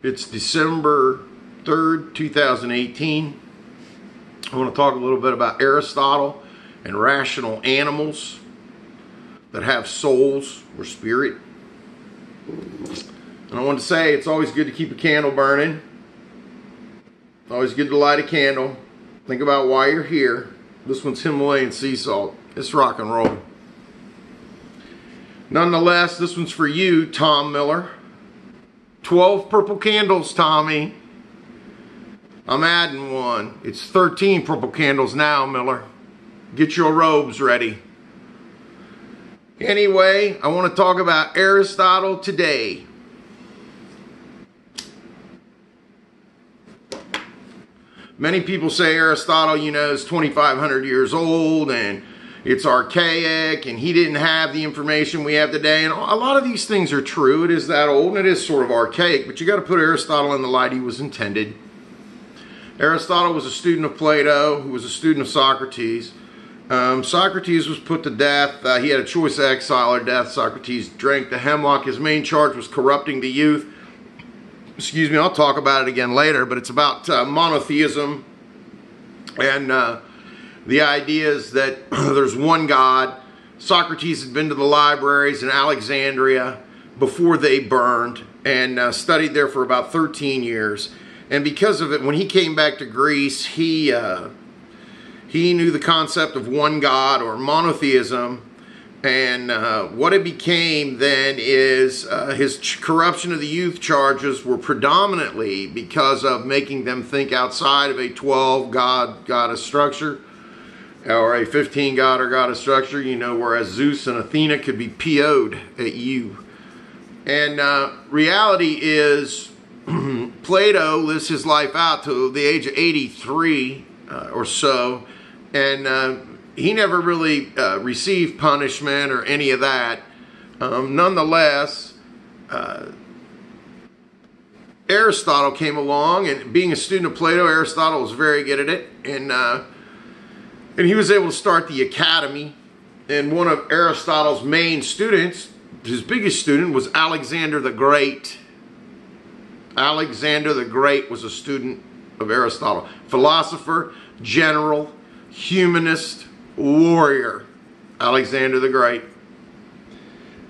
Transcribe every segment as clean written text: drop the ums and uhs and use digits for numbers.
It's December 3rd, 2018. I want to talk a little bit about Aristotle and rational animals that have souls or spirit. And I want to say it's always good to keep a candle burning. Always good to light a candle. Think about why you're here. This one's Himalayan sea salt. It's rock and roll. Nonetheless, this one's for you, Tom Miller. 12 purple candles, Tommy. I'm adding one. It's 13 purple candles now, Miller. Get your robes ready. Anyway, I want to talk about Aristotle today. Many people say Aristotle, is 2,500 years old and it's archaic and he didn't have the information we have today. And a lot of these things are true. It is that old and it is sort of archaic, but you got to put Aristotle in the light he was intended. Aristotle was a student of Plato, who was a student of Socrates. Socrates was put to death. He had a choice of exile or death. Socrates drank the hemlock. His main charge was corrupting the youth. Excuse me, I'll talk about it again later, but it's about monotheism and the idea is that there's one God. Socrates had been to the libraries in Alexandria before they burned and studied there for about 13 years. And because of it, when he came back to Greece, he knew the concept of one God or monotheism. And what it became then is his corruption of the youth charges were predominantly because of making them think outside of a 12 goddess structure or a 15 god or goddess structure, whereas Zeus and Athena could be PO'd at you. And reality is Plato lives his life out to the age of 83 or so, and he never really received punishment or any of that. Nonetheless, Aristotle came along, and being a student of Plato, Aristotle was very good at it, and he was able to start the academy. And one of Aristotle's main students, his biggest student, was Alexander the Great. Alexander the Great was a student of Aristotle. Philosopher, general, humanist, warrior. Alexander the Great.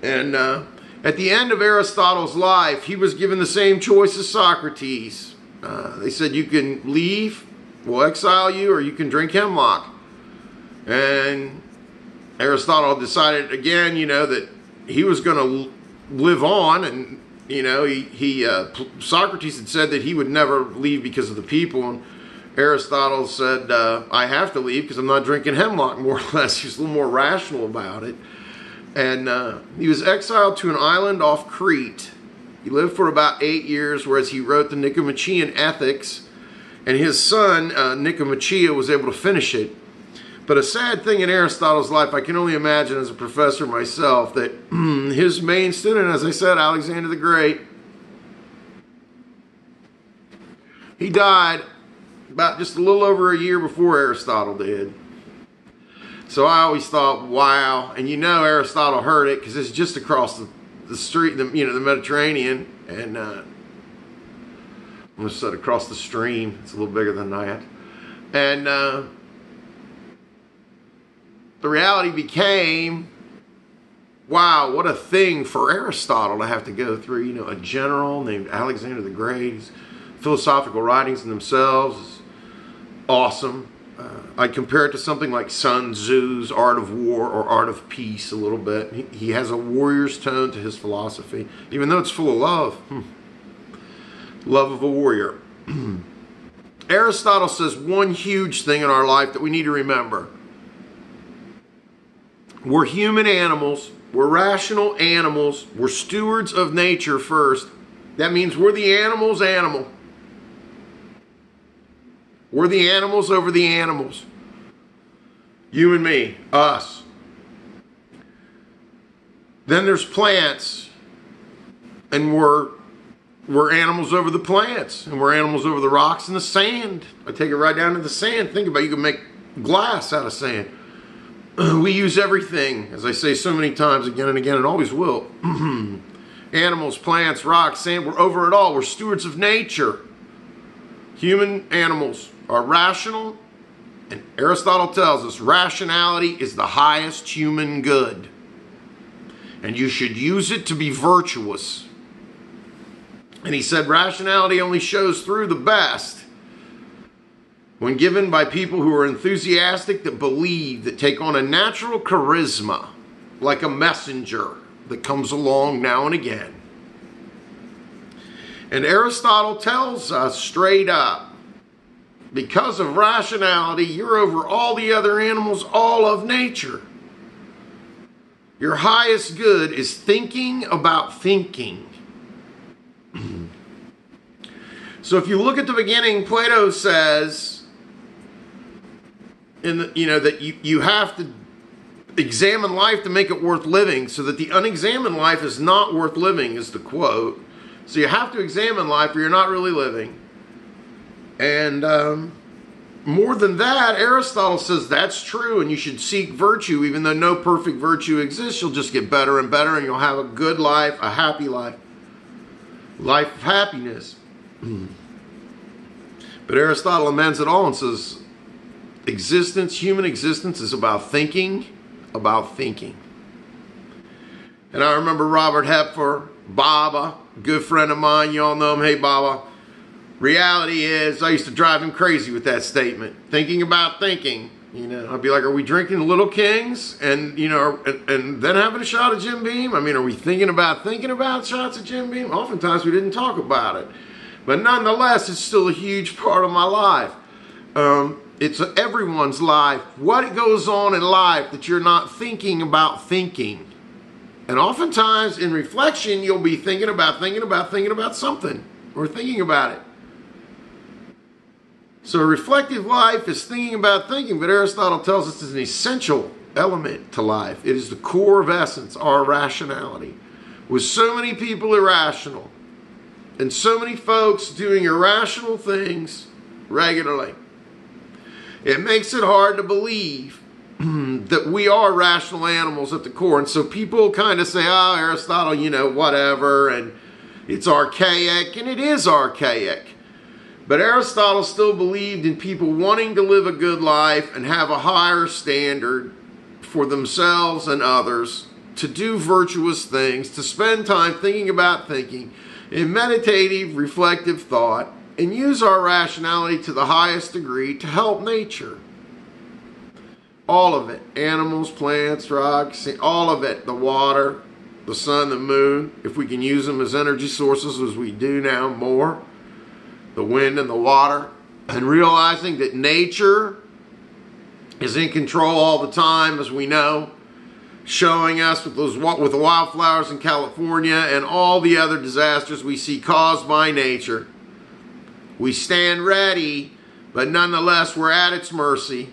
And at the end of Aristotle's life, he was given the same choice as Socrates. They said, you can leave, we'll exile you, or you can drink hemlock. And Aristotle decided again, that he was going to live on, and Socrates had said that he would never leave because of the people, and Aristotle said, I have to leave because I'm not drinking hemlock, more or less. He was a little more rational about it. And he was exiled to an island off Crete. He lived for about 8 years, whereas he wrote the Nicomachean Ethics, and his son, Nicomacheia, was able to finish it. But a sad thing in Aristotle's life, I can only imagine as a professor myself, that his main student, as I said, Alexander the Great, he died about just a little over a year before Aristotle did. So I always thought, wow. And Aristotle heard it because it's just across the street, the Mediterranean. And I'm going to say across the stream. It's a little bigger than that. And the reality became, wow, what a thing for Aristotle to have to go through. A general named Alexander the Great. His philosophical writings in themselves is awesome. I compare it to something like Sun Tzu's Art of War or Art of Peace a little bit. He has a warrior's tone to his philosophy, even though it's full of love. Love of a warrior. Aristotle says one huge thing in our life that we need to remember. We're human animals. We're rational animals. We're stewards of nature first. That means we're the animal's animal. We're the animals over the animals. You and me, us. Then there's plants, and we're animals over the plants, and we're animals over the rocks and the sand. I take it right down to the sand. Think about it. You can make glass out of sand. We use everything, as I say so many times again and again, and always will. Animals, plants, rocks, sand, we're over it all. We're stewards of nature. Human animals are rational, and Aristotle tells us rationality is the highest human good. And you should use it to be virtuous. And he said rationality only shows through the best when given by people who are enthusiastic, that believe, that take on a natural charisma, like a messenger that comes along now and again. And Aristotle tells us straight up, because of rationality, you're over all the other animals, all of nature. Your highest good is thinking about thinking. So if you look at the beginning, Plato says that you have to examine life to make it worth living, so that the unexamined life is not worth living, is the quote. So you have to examine life or you're not really living. And more than that, Aristotle says that's true, and you should seek virtue. Even though no perfect virtue exists, you'll just get better and better, and you'll have a good life, a happy life, life of happiness. But Aristotle amends it all and says human existence is about thinking about thinking. And I remember Robert Hepfer, Baba, good friend of mine, you all know him. Hey Baba, reality is, I used to drive him crazy with that statement, thinking about thinking. I'd be like, are we drinking Little Kings and and then having a shot of Jim Beam? I mean, are we thinking about shots of Jim Beam? Oftentimes we didn't talk about it, but nonetheless, it's still a huge part of my life. It's everyone's life. What goes on in life that you're not thinking about thinking? And oftentimes in reflection, you'll be thinking about something, or thinking about it. So a reflective life is thinking about thinking, but Aristotle tells us it's an essential element to life. It is the core of essence, our rationality. With so many people irrational, and so many folks doing irrational things regularly, it makes it hard to believe that we are rational animals at the core. And so people kind of say, oh, Aristotle, whatever, and it's archaic, and it is archaic. But Aristotle still believed in people wanting to live a good life and have a higher standard for themselves and others, to do virtuous things, to spend time thinking about thinking, in meditative, reflective thought, and use our rationality to the highest degree to help nature. All of it. Animals, plants, rocks, all of it. The water, the sun, the moon, if we can use them as energy sources as we do now more. The wind and the water. And realizing that nature is in control all the time, as we know. Showing us with the wildflowers in California and all the other disasters we see caused by nature. We stand ready, but nonetheless we're at its mercy.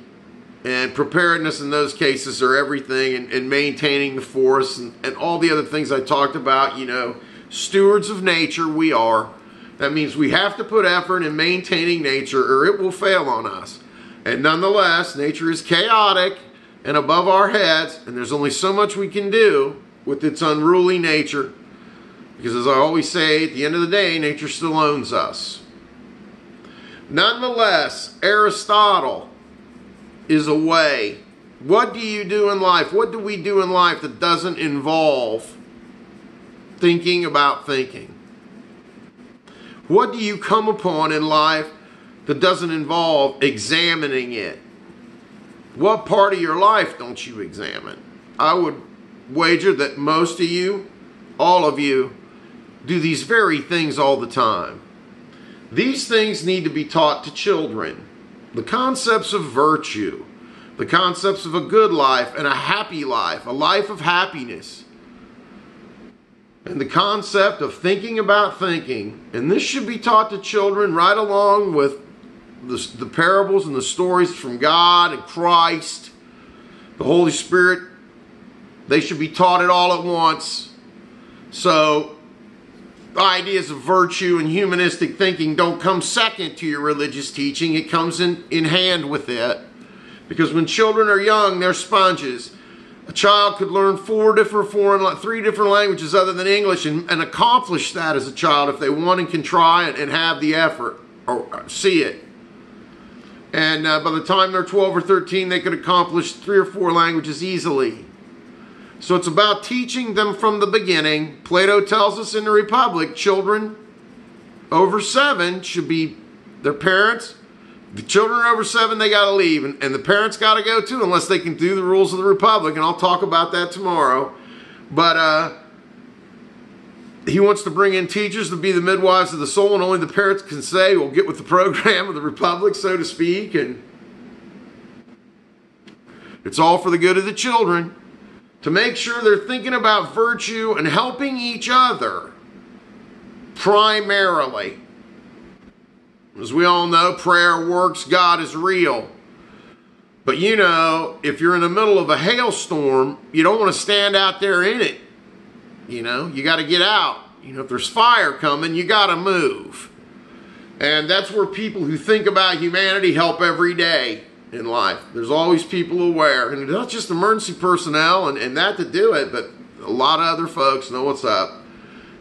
And preparedness in those cases are everything, and maintaining the forests and all the other things I talked about. Stewards of nature we are. That means we have to put effort in maintaining nature, or it will fail on us. And nonetheless, nature is chaotic and above our heads, and there's only so much we can do with its unruly nature. Because as I always say, at the end of the day, nature still owns us. Nonetheless, Aristotle is a way. What do you do in life? What do we do in life that doesn't involve thinking about thinking? What do you come upon in life that doesn't involve examining it? What part of your life don't you examine? I would wager that most of you, all of you, do these very things all the time. These things need to be taught to children. The concepts of virtue, the concepts of a good life and a happy life, a life of happiness, and the concept of thinking about thinking. And this should be taught to children right along with the parables and the stories from God and Christ, the Holy Spirit. They should be taught it all at once. So ideas of virtue and humanistic thinking don't come second to your religious teaching. It comes in hand with it. Because when children are young, they're sponges. A child could learn three different languages other than English and accomplish that as a child if they want and can try and have the effort or see it. And by the time they're 12 or 13, they could accomplish 3 or 4 languages easily. So it's about teaching them from the beginning. Plato tells us in the Republic, children over 7 should be their parents. The children are over 7, they got to leave. And the parents got to go too, unless they can do the rules of the Republic. And I'll talk about that tomorrow. But he wants to bring in teachers to be the midwives of the soul. And only the parents can say, we'll get with the program of the Republic, so to speak. And it's all for the good of the children. To make sure they're thinking about virtue and helping each other primarily. As we all know, prayer works, God is real. But you know, if you're in the middle of a hailstorm, you don't want to stand out there in it. You know, you got to get out. You know, if there's fire coming, you got to move. And that's where people who think about humanity help every day in life. There's always people aware. And it's not just emergency personnel and that to do it, but a lot of other folks know what's up.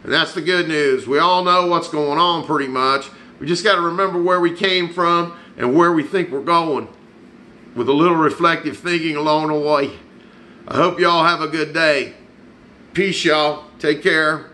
And that's the good news. We all know what's going on pretty much. We just got to remember where we came from and where we think we're going with a little reflective thinking along the way. I hope y'all have a good day. Peace, y'all. Take care.